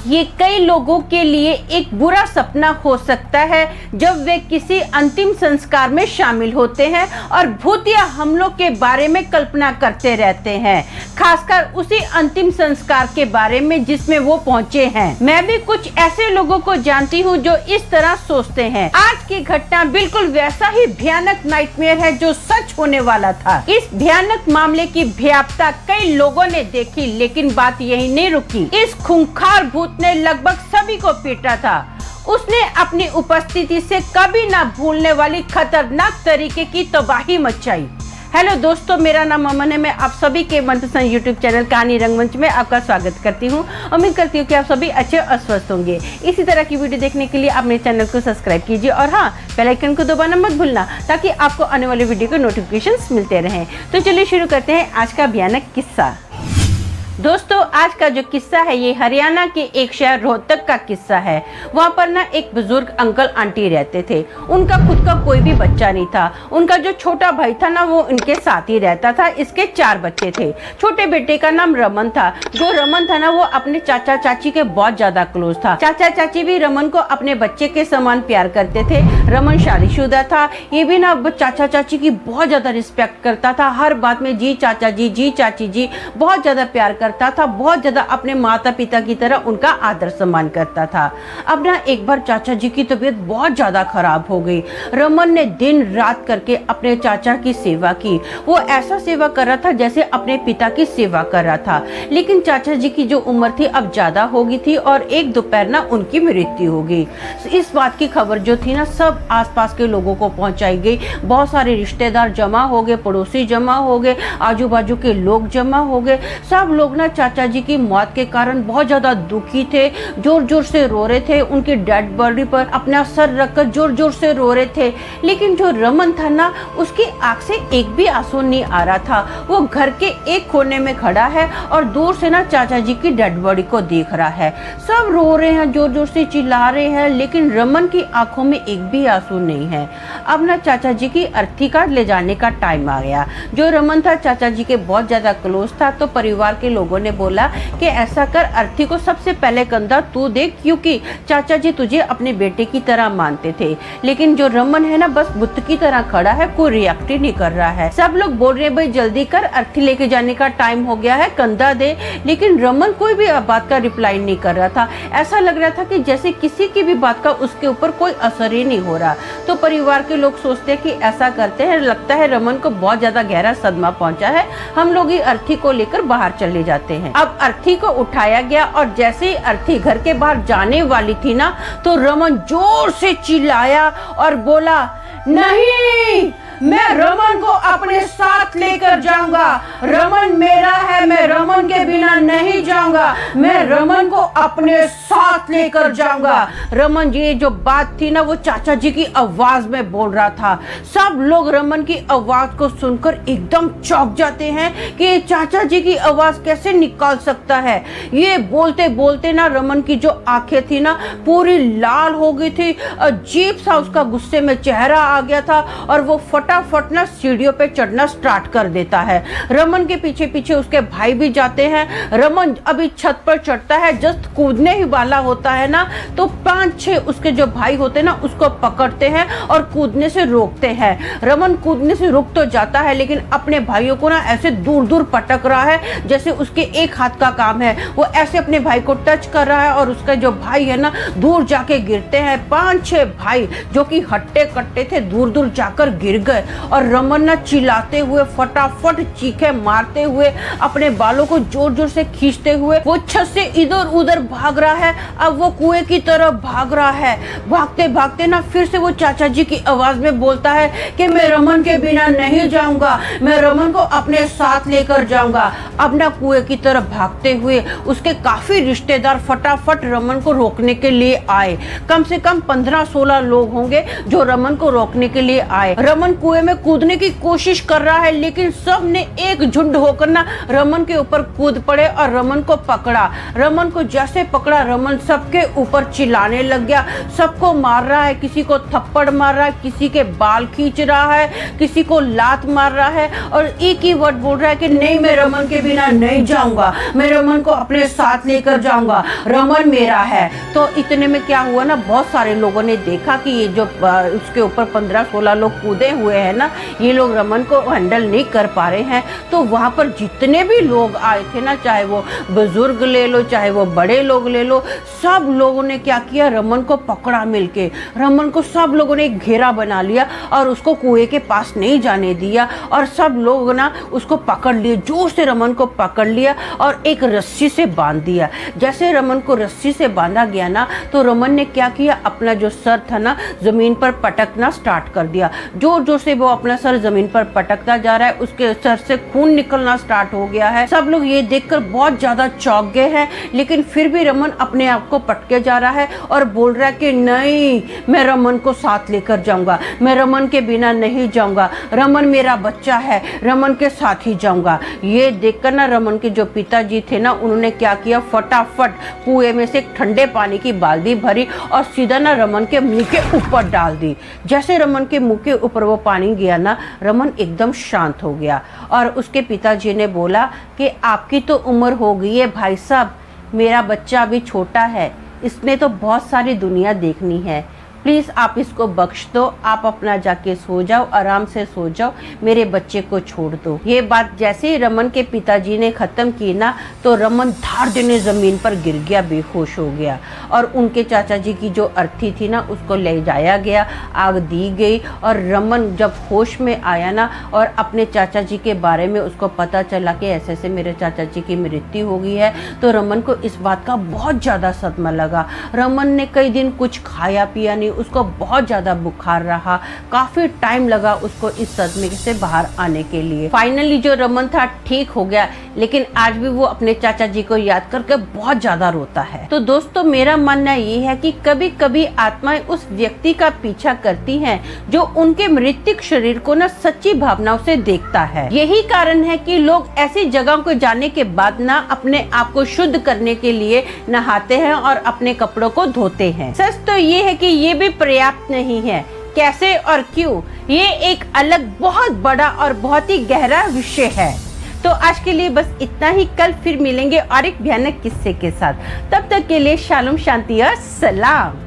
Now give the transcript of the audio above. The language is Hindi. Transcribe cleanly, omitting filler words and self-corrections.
ये कई लोगों के लिए एक बुरा सपना हो सकता है जब वे किसी अंतिम संस्कार में शामिल होते हैं और भूत या हमलों के बारे में कल्पना करते रहते हैं, खासकर उसी अंतिम संस्कार के बारे में जिसमें वो पहुंचे हैं। मैं भी कुछ ऐसे लोगों को जानती हूँ जो इस तरह सोचते हैं। आज की घटना बिल्कुल वैसा ही भयानक नाइटमेयर है जो सच होने वाला था। इस भयानक मामले की भयावता कई लोगों ने देखी, लेकिन बात यही नहीं रुकी। इस खूंखार भूत ने लगभग सभी को पीटा था। उसने अपनी उपस्थिति से कभी ना भूलने वाली खतरनाक तरीके की तबाही मचाई। हेलो दोस्तों, मेरा नाम अमन है। मैं आप सभी के मनपसंद यूट्यूब चैनल कहानी रंगमंच में आपका स्वागत करती हूं। उम्मीद करती हूं कि आप सभी अच्छे और स्वस्थ होंगे। इसी तरह की वीडियो देखने के लिए आप मेरे चैनल को सब्सक्राइब कीजिए और हाँ, बेल आइकन को दबाना मत भूलना ताकि आपको आने वाले वीडियो के नोटिफिकेशंस मिलते रहें। तो चलिए शुरू करते हैं आज का भयानक किस्सा। दोस्तों, आज का जो किस्सा है ये हरियाणा के एक शहर रोहतक का किस्सा है। वहाँ पर ना एक बुजुर्ग अंकल आंटी रहते थे। उनका खुद का कोई भी बच्चा नहीं था। उनका जो छोटा भाई था ना वो इनके साथ ही रहता था। इसके 4 बच्चे थे। छोटे बेटे का नाम रमन था। जो रमन था ना वो अपने चाचा चाची के बहुत ज्यादा क्लोज था। चाचा चाची भी रमन को अपने बच्चे के समान प्यार करते थे। रमन शादीशुदा था। ये भी ना चाचा चाची की बहुत ज्यादा रिस्पेक्ट करता था। हर बात में जी चाचा जी, जी चाची जी, बहुत ज्यादा प्यार करता था। बहुत ज्यादा अपने माता पिता की तरह उनका आदर सम्मान करता था। अब ना एक बार चाचा जी की तबीयत बहुत ज्यादा खराब हो गई। रमन ने दिन रात करके अपने चाचा की सेवा की। वो ऐसा सेवा कर रहा था जैसे अपने पिता की सेवा कर रहा था। लेकिन चाचा जी की जो उम्र थी अब ज्यादा हो गई थी और एक दोपहर ना उनकी मृत्यु हो गई। इस बात की खबर जो थी ना सब आसपास के लोगों को पहुंचाई गई। बहुत सारे रिश्तेदार जमा हो गए, पड़ोसी जमा हो गए, आजू बाजू के लोग जमा हो गए। सब लोग ना चाचा जी की मौत के कारण बहुत ज्यादा दुखी थे। जोर जोर से रो रहे थे। उनकी डेड बॉडी पर अपना सर रखकर जोर जोर से रो रहे थे। लेकिन जो रमन था ना उसकी आंख से एक भी आंसू नहीं आ रहा था। वो घर के एक कोने में खड़ा है और दूर से ना चाचा जी की डेड बॉडी को देख रहा है। सब रो रहे हैं, जोर जोर से चिल्ला रहे हैं, लेकिन रमन की आंखों में एक भी आंसू नहीं है। अब ना चाचा जी की अर्थी कार्ड ले जाने का टाइम आ गया। जो रमन था चाचा जी के बहुत ज्यादा क्लोज था, तो परिवार के लोगों ने बोला कि ऐसा कर, अर्थी को सबसे पहले कंधा तू दे, क्योंकि चाचा जी तुझे अपने बेटे की तरह मानते थे। लेकिन जो रमन है ना बस बुत की तरह खड़ा है, कोई रिएक्ट ही नहीं कर रहा है। सब लोग बोल रहे भाई जल्दी कर, अर्थी लेके जाने का टाइम हो गया है, कंधा दे। लेकिन रमन कोई भी बात का रिप्लाई नहीं कर रहा था। ऐसा लग रहा था कि जैसे किसी की भी बात का उसके ऊपर कोई असर ही नहीं हो रहा। तो परिवार के लोग सोचते हैं कि ऐसा करते हैं, लगता है रमन को बहुत ज्यादा गहरा सदमा पहुंचा है, हम लोग ही अर्थी को लेकर बाहर चले जाते हैं। अब अर्थी को उठाया गया और जैसे ही अर्थी घर के बाहर जाने वाली थी ना तो रमन जोर से चिल्लाया और बोला, नहीं, मैं रमन को अपने साथ लेकर जाऊंगा। रमन मेरा है, मैं रमन के बिना नहीं जाऊंगा। मैं रमन को अपने साथ लेकर जाऊंगा। रमन ये जो बात थी ना वो चाचा जी की आवाज में बोल रहा था। सब लोग रमन की आवाज को सुनकर एकदम चौंक जाते हैं कि चाचा जी की आवाज कैसे निकाल सकता है। ये बोलते बोलते ना रमन की जो आंखें थी ना पूरी लाल हो गई थी। अजीब सा उसका गुस्से में चेहरा आ गया था और वो फटाफट ना सीढ़ियों पे चढ़ना स्टार्ट कर देता है। रमन के पीछे पीछे उसके भाई भी जाते हैं। रमन अभी छत पर चढ़ता है, जस्ट कूदने ही वाला होता है ना तो 5-6 उसके जो भाई होते हैं ना उसको पकड़ते हैं और कूदने से रोकते हैं। रमन कूदने से रुक तो जाता है लेकिन अपने भाइयों को ना ऐसे दूर दूर पटक रहा है जैसे उसके एक हाथ का काम है। वो ऐसे अपने भाई को टच कर रहा है और उसका जो भाई है ना दूर जाके गिरते हैं। 5-6 भाई जो कि हट्टे कट्टे थे दूर दूर जाकर गिर गए और रमन ना चिल्लाते हुए फटाफट चीखे मारते हुए अपने बालों को जोर जोर से खींचते हुए वो छत से इधर उधर भाग रहा है। अब वो कुएं की तरफ भाग रहा है। भागते भागते ना फिर से वो चाचा जी की आवाज में बोलता है कि मैं रमन के बिना नहीं जाऊंगा, मैं रमन को अपने साथ लेकर जाऊंगा। अब ना कुएं की तरफ भागते हुए उसके काफी रिश्तेदार फटाफट रमन को रोकने के लिए आए। कम से कम 15-16 लोग होंगे जो रमन को रोकने के लिए आए। रमन कुएं में कूदने की कोशिश कर रहा है, लेकिन सब ने एक झुंड होकर ना रमन के ऊपर कूद पड़े और रमन को पकड़ा। रमन को जैसे पकड़ा, रमन सबके ऊपर चिल्लाने लग गया, सबको मार रहा है, किसी को थप्पड़ मार रहा है, किसी के बाल खींच रहा है, किसी को लात मार रहा है और एक ही वर्ड बोल रहा है कि नहीं, मैं रमन के बिना नहीं जाऊंगा, मैं रमन को अपने साथ लेकर जाऊंगा, रमन मेरा है। तो इतने में क्या हुआ ना, बहुत सारे लोगों ने देखा कि ये जो उसके ऊपर 15-16 लोग कूदे हुए हैं ना, ये लोग रमन को हैंडल नहीं कर पा रहे हैं। तो वहाँ पर जितने भी लोग आए थे ना, चाहे वो बुजुर्ग ले लो, चाहे वो बड़े लोग ले लो, सब लोगों ने क्या किया, रमन को पकड़ा मिलके। रमन को सब लोगों ने एक घेरा बना लिया और उसको कुएं के पास नहीं जाने दिया और सब लोग ना उसको पकड़ लिए, जोर से रमन को पकड़ लिया और एक रस्सी से बांध दिया। जैसे रमन को रस्सी से बांधा गया ना, तो रमन ने क्या किया, अपना जो सर था ना जमीन पर पटकना स्टार्ट कर दिया। जोर जोर से वो अपना सर जमीन पर पटकता जा रहा है, उसके सर से खून निकलना स्टार्ट हो गया है। सब लोग ये देखकर बहुत ज्यादा चौंक गए हैं, लेकिन फिर भी रमन अपने आप को पटके जा रहा है और बोल रहा है कि नहीं, मैं रमन को साथ लेकर जाऊंगा, मैं रमन के बिना नहीं जाऊंगा, रमन मेरा बच्चा है, रमन के साथ ही जाऊंगा। ये देखकर ना रमन के जो पिताजी थे ना, उन्होंने क्या किया, फटाफट कुएं में से ठंडे पानी की बाल्टी भरी और सीधा ना रमन के मुंह के ऊपर डाल दी। जैसे रमन के मुंह के ऊपर वो पानी गया ना, रमन एकदम शांत हो गया और उसके पिताजी ने बोला कि आपकी तो उम्र हो गई है भाई साहब, मेरा बच्चा अभी छोटा है, इसने तो बहुत सारी दुनिया देखनी है, प्लीज़ आप इसको बख्श दो, आप अपना जाके सो जाओ, आराम से सो जाओ, मेरे बच्चे को छोड़ दो। ये बात जैसे ही रमन के पिताजी ने ख़त्म की ना, तो रमन धाड़ देने ज़मीन पर गिर गया, बेहोश हो गया और उनके चाचा जी की जो अर्थी थी ना, उसको ले जाया गया, आग दी गई और रमन जब होश में आया ना और अपने चाचा जी के बारे में उसको पता चला कि ऐसे ऐसे मेरे चाचा जी की मृत्यु हो गई है, तो रमन को इस बात का बहुत ज़्यादा सदमा लगा। रमन ने कई दिन कुछ खाया पिया नहीं, उसको बहुत ज्यादा बुखार रहा, काफी टाइम लगा उसको इस सदमे से बाहर आने के लिए। फाइनली जो रमन था ठीक हो गया, लेकिन आज भी वो अपने चाचा जी को याद करके बहुत ज्यादा रोता है। तो दोस्तों, मेरा मानना ये है कि कभी कभी आत्माएं उस व्यक्ति का पीछा करती हैं जो उनके मृतिक शरीर को ना सच्ची भावनाओं से देखता है। यही कारण है कि लोग ऐसी जगहों को जाने के बाद ना अपने आप को शुद्ध करने के लिए नहाते हैं और अपने कपड़ों को धोते हैं। सच तो ये है कि ये भी पर्याप्त नहीं है। कैसे और क्यों, ये एक अलग बहुत बड़ा और बहुत ही गहरा विषय है। तो आज के लिए बस इतना ही, कल फिर मिलेंगे और एक भयानक किस्से के साथ। तब तक के लिए शालोम, शांति और सलाम।